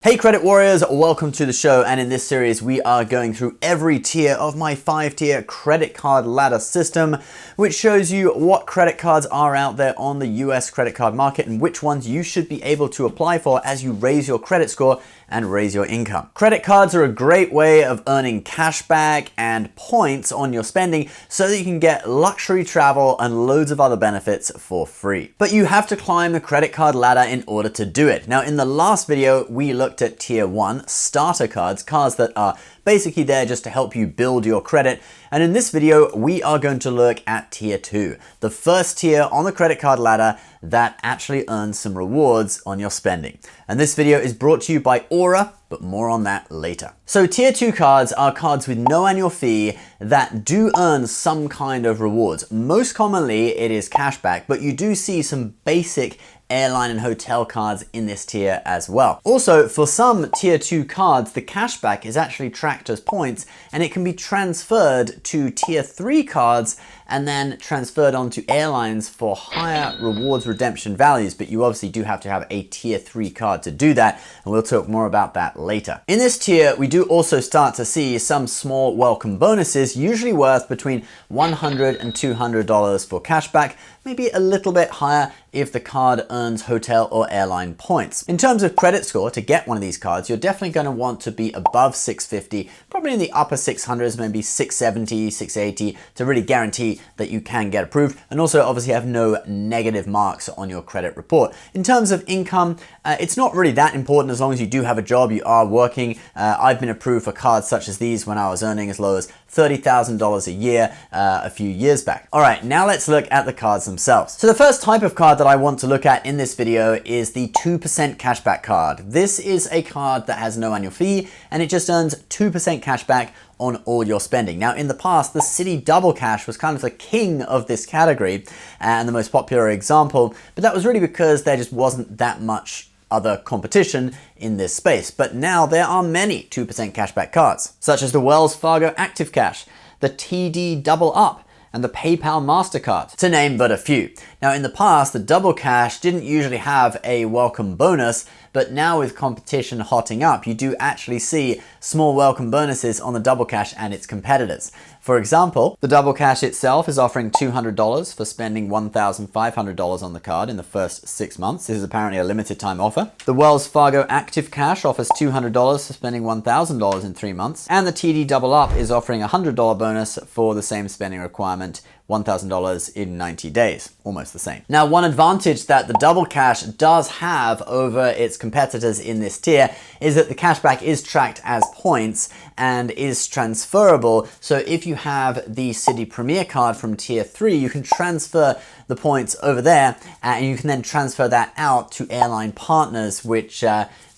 Hey credit warriors, welcome to the show, and in this series we are going through every tier of my 5-tier credit card ladder system, which shows you what credit cards are out there on the US credit card market and which ones you should be able to apply for as you raise your credit score and raise your income. Credit cards are a great way of earning cash back and points on your spending so that you can get luxury travel and loads of other benefits for free. But you have to climb the credit card ladder in order to do it. Now, in the last video, we looked at tier 1 starter cards, cards that are basically there just to help you build your credit. And in this video, we are going to look at tier 2, the first tier on the credit card ladder that actually earns some rewards on your spending. And this video is brought to you by Aura, but more on that later. So tier 2 cards are cards with no annual fee that do earn some kind of rewards. Most commonly, it is cashback, but you do see some basic airline and hotel cards in this tier as well. Also, for some tier 2 cards, the cashback is actually tracked as points and it can be transferred to tier 3 cards and then transferred onto airlines for higher rewards redemption values, but you obviously do have to have a tier 3 card to do that, and we'll talk more about that later. In this tier, we do also start to see some small welcome bonuses, usually worth between $100 and $200 for cashback, maybe a little bit higher if the card earns hotel or airline points. In terms of credit score, to get one of these cards, you're definitely going to want to be above 650, probably in the upper 600s, maybe 670, 680, to really guarantee that you can get approved, and also obviously have no negative marks on your credit report. In terms of income, it's not really that important as long as you do have a job, you are working. I've been approved for cards such as these when I was earning as low as $30,000 a year a few years back. All right, now let's look at the cards themselves. So the first type of card that I want to look at in this video is the 2% cashback card. This is a card that has no annual fee and it just earns 2% cashback on all your spending. Now, in the past, the Citi Double Cash was kind of the king of this category and the most popular example, but that was really because there just wasn't that much other competition in this space. But now there are many 2% cashback cards, such as the Wells Fargo Active Cash, the TD Double Up, and the PayPal MasterCard, to name but a few. Now, in the past, the Double Cash didn't usually have a welcome bonus, but now with competition hotting up, you do actually see small welcome bonuses on the Double Cash and its competitors. For example, the Double Cash itself is offering $200 for spending $1,500 on the card in the first 6 months. This is apparently a limited time offer. The Wells Fargo Active Cash offers $200 for spending $1,000 in 3 months. And the TD Double Up is offering a $100 bonus for the same spending requirement, $1,000 in 90 days, almost the same. Now, one advantage that the Double Cash does have over its competitors in this tier is that the cashback is tracked as points and is transferable. So if you have the Citi Premier card from tier 3, you can transfer the points over there and you can then transfer that out to airline partners, which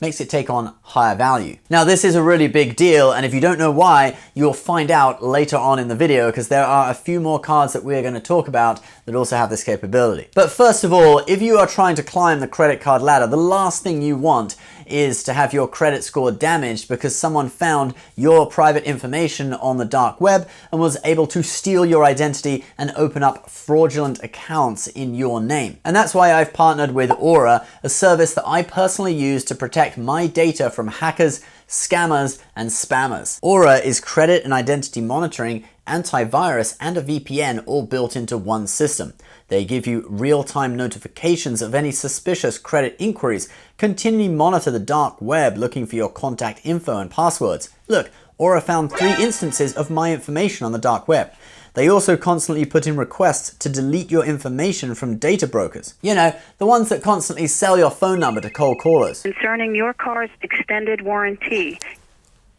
makes it take on higher value. Now, this is a really big deal, and if you don't know why, you'll find out later on in the video, because there are a few more cards that we're going to talk about that also have this capability. But first of all, if you are trying to climb the credit card ladder, the last thing you want is to have your credit score damaged because someone found your private information on the dark web and was able to steal your identity and open up fraudulent accounts in your name. And that's why I've partnered with Aura, a service that I personally use to protect my data from hackers, scammers, and spammers. Aura is credit and identity monitoring, antivirus, and a VPN all built into one system. They give you real-time notifications of any suspicious credit inquiries, continually monitor the dark web looking for your contact info and passwords. Look, Aura found 3 instances of my information on the dark web. They also constantly put in requests to delete your information from data brokers. You know, the ones that constantly sell your phone number to cold callers. Concerning your car's extended warranty.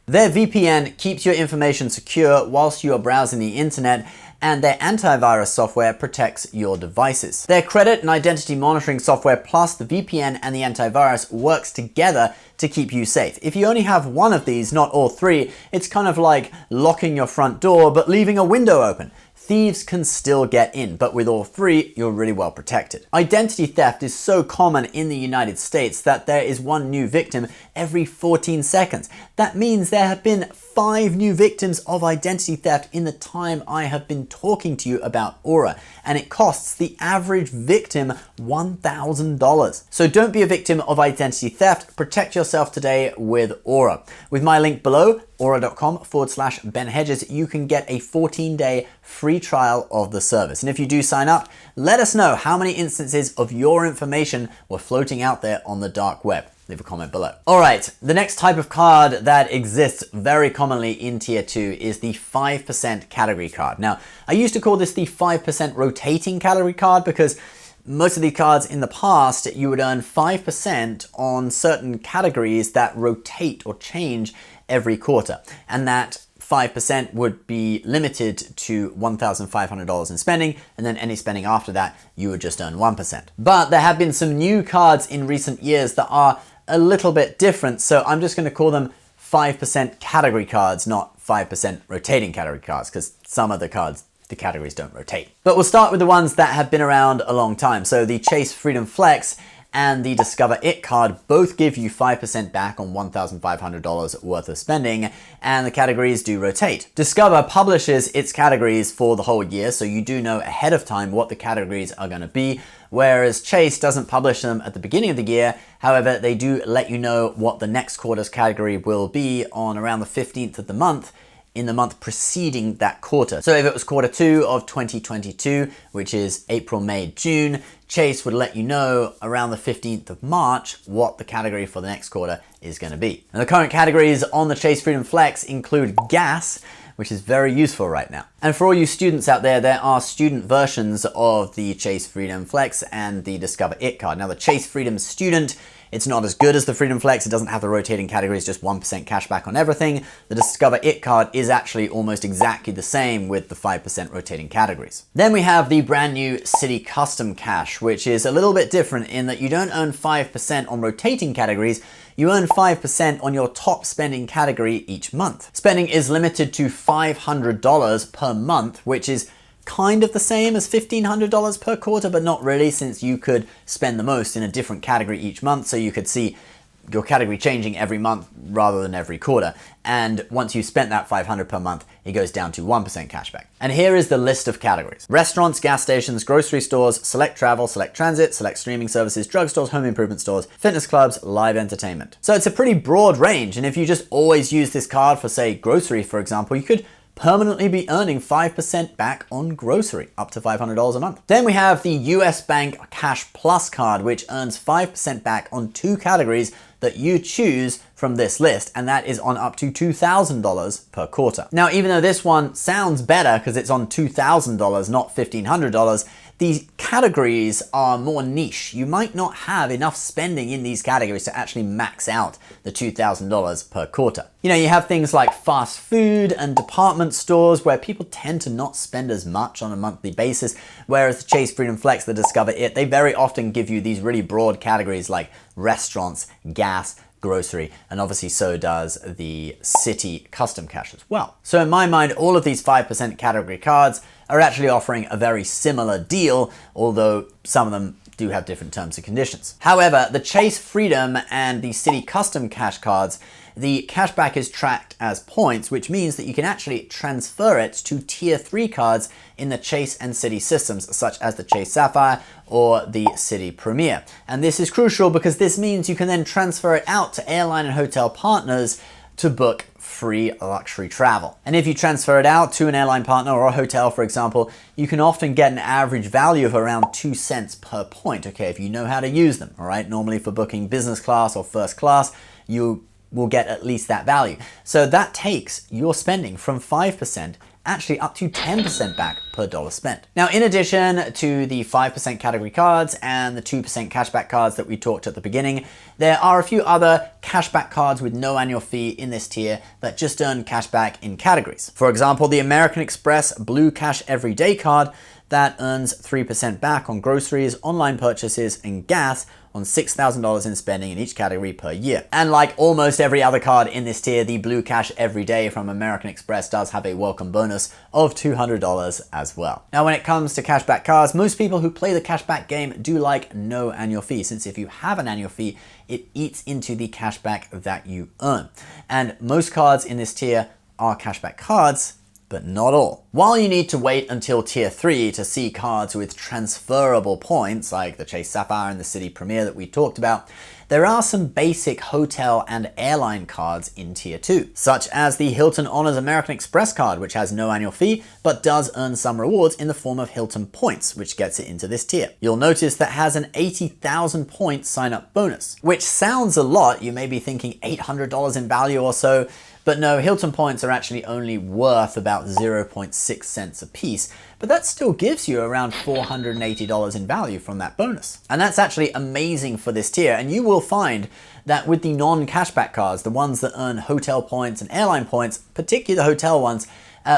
Their VPN keeps your information secure whilst you are browsing the internet, and their antivirus software protects your devices. Their credit and identity monitoring software plus the VPN and the antivirus works together to keep you safe. If you only have one of these, not all 3, it's kind of like locking your front door but leaving a window open. thieves can still get in, but with all three, you're really well protected. Identity theft is so common in the United States that there is one new victim every 14 seconds. That means there have been 5 new victims of identity theft in the time I have been talking to you about Aura, and it costs the average victim $1,000. So don't be a victim of identity theft. Protect yourself today with Aura. With my link below, aura.com/Ben Hedges, you can get a 14-day free trial of the service. And if you do sign up, let us know how many instances of your information were floating out there on the dark web. Leave a comment below. All right, the next type of card that exists very commonly in Tier 2 is the 5% category card. Now, I used to call this the 5% rotating category card because most of these cards in the past, you would earn 5% on certain categories that rotate or change every quarter. And that 5% would be limited to $1,500 in spending, and then any spending after that, you would just earn 1%. But there have been some new cards in recent years that are a little bit different, so I'm just going to call them 5% category cards, not 5% rotating category cards, because some of the cards, the categories don't rotate. But we'll start with the ones that have been around a long time. So the Chase Freedom Flex and the Discover It card both give you 5% back on $1,500 worth of spending, and the categories do rotate. Discover publishes its categories for the whole year, so you do know ahead of time what the categories are going to be, whereas Chase doesn't publish them at the beginning of the year. However, they do let you know what the next quarter's category will be on around the 15th of the month, in the month preceding that quarter. So if it was quarter 2 of 2022, which is April, May, June, Chase would let you know around the 15th of March what the category for the next quarter is going to be. And the current categories on the Chase Freedom Flex include gas, which is very useful right now. And for all you students out there, there are student versions of the Chase Freedom Flex and the Discover It card. Now the Chase Freedom Student, it's not as good as the Freedom Flex. It doesn't have the rotating categories, just 1% cash back on everything. The Discover It card is actually almost exactly the same with the 5% rotating categories. Then we have the brand new Citi Custom Cash, which is a little bit different in that you don't earn 5% on rotating categories, you earn 5% on your top spending category each month. Spending is limited to $500 per month, which is kind of the same as $1,500 per quarter, but not really, since you could spend the most in a different category each month. So you could see your category changing every month rather than every quarter. And once you spent that $500 per month, it goes down to 1% cashback. And here is the list of categories: restaurants, gas stations, grocery stores, select travel, select transit, select streaming services, drugstores, home improvement stores, fitness clubs, live entertainment. So it's a pretty broad range. And if you just always use this card for, say, grocery, for example, you could permanently be earning 5% back on grocery, up to $500 a month. Then we have the US Bank Cash Plus card, which earns 5% back on 2 categories that you choose from this list, and that is on up to $2,000 per quarter. Now, even though this one sounds better because it's on $2,000, not $1,500, these categories are more niche. You might not have enough spending in these categories to actually max out the $2,000 per quarter. You know, you have things like fast food and department stores where people tend to not spend as much on a monthly basis, whereas the Chase Freedom Flex, the Discover It, they very often give you these really broad categories like restaurants, gas, grocery, and obviously so does the Citi Custom Cash as well. So in my mind, all of these 5% category cards are actually offering a very similar deal, although some of them do have different terms and conditions. However, the Chase Freedom and the Citi Custom Cash cards, the cashback is tracked as points, which means that you can actually transfer it to Tier 3 cards in the Chase and Citi systems, such as the Chase Sapphire or the Citi Premier. And this is crucial because this means you can then transfer it out to airline and hotel partners to book free luxury travel. And if you transfer it out to an airline partner or a hotel, for example, you can often get an average value of around 2 cents per point, okay, if you know how to use them, all right? Normally for booking business class or first class, you will get at least that value. So that takes your spending from 5% actually up to 10% back per dollar spent. Now, in addition to the 5% category cards and the 2% cashback cards that we talked at the beginning, there are a few other cashback cards with no annual fee in this tier that just earn cashback in categories. For example, the American Express Blue Cash Everyday card that earns 3% back on groceries, online purchases, and gas on $6,000 in spending in each category per year. And like almost every other card in this tier, the Blue Cash Everyday from American Express does have a welcome bonus of $200 as well. Now, when it comes to cashback cards, most people who play the cashback game do like no annual fee, since if you have an annual fee, it eats into the cashback that you earn. And most cards in this tier are cashback cards, but not all. While you need to wait until tier 3 to see cards with transferable points, like the Chase Sapphire and the Citi Premier that we talked about, there are some basic hotel and airline cards in tier 2, such as the Hilton Honors American Express card, which has no annual fee, but does earn some rewards in the form of Hilton points, which gets it into this tier. You'll notice that has an 80,000 point sign-up bonus, which sounds a lot. You may be thinking $800 in value or so, but no, Hilton points are actually only worth about 0.6 cents a piece, but that still gives you around $480 in value from that bonus. And that's actually amazing for this tier, and you will find that with the non-cashback cards, the ones that earn hotel points and airline points, particularly the hotel ones,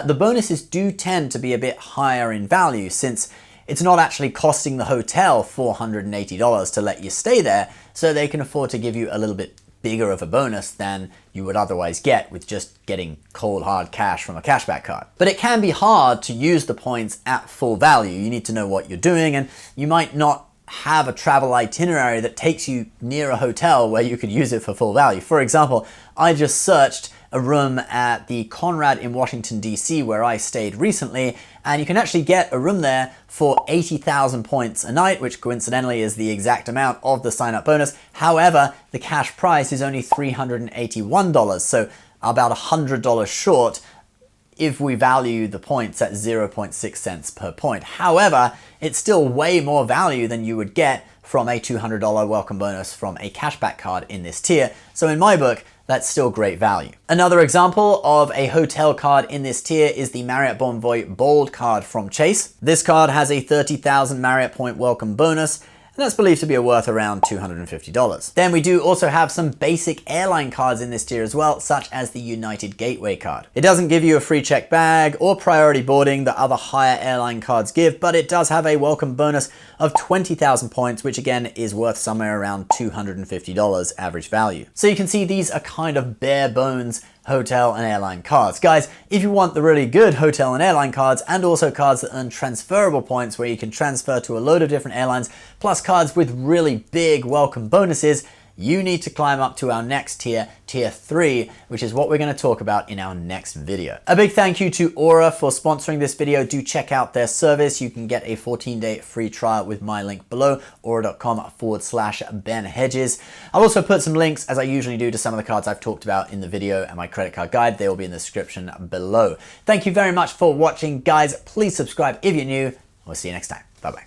the bonuses do tend to be a bit higher in value, since it's not actually costing the hotel $480 to let you stay there, so they can afford to give you a little bit bigger of a bonus than you would otherwise get with just getting cold hard cash from a cashback card. But it can be hard to use the points at full value. You need to know what you're doing, and you might not have a travel itinerary that takes you near a hotel where you could use it for full value. For example, I just searched a room at the Conrad in Washington, D.C., where I stayed recently, and you can actually get a room there for 80,000 points a night, which coincidentally is the exact amount of the sign-up bonus. However, the cash price is only $381, so about $100 short if we value the points at 0.6 cents per point. However, it's still way more value than you would get from a $200 welcome bonus from a cashback card in this tier. So in my book, that's still great value. Another example of a hotel card in this tier is the Marriott Bonvoy Bold card from Chase. This card has a 30,000 Marriott point welcome bonus, and that's believed to be worth around $250. Then we do also have some basic airline cards in this tier as well, such as the United Gateway card. It doesn't give you a free checked bag or priority boarding that other higher airline cards give, but it does have a welcome bonus of 20,000 points, which again is worth somewhere around $250 average value. So you can see these are kind of bare bones hotel and airline cards. Guys, if you want the really good hotel and airline cards, and also cards that earn transferable points where you can transfer to a load of different airlines, plus cards with really big welcome bonuses, you need to climb up to our next tier, tier 3, which is what we're going to talk about in our next video. A big thank you to Aura for sponsoring this video. Do check out their service. You can get a 14-day free trial with my link below, aura.com/Ben Hedges. I'll also put some links, as I usually do, to some of the cards I've talked about in the video and my credit card guide. They will be in the description below. Thank you very much for watching, guys. Please subscribe if you're new. We'll see you next time. Bye-bye.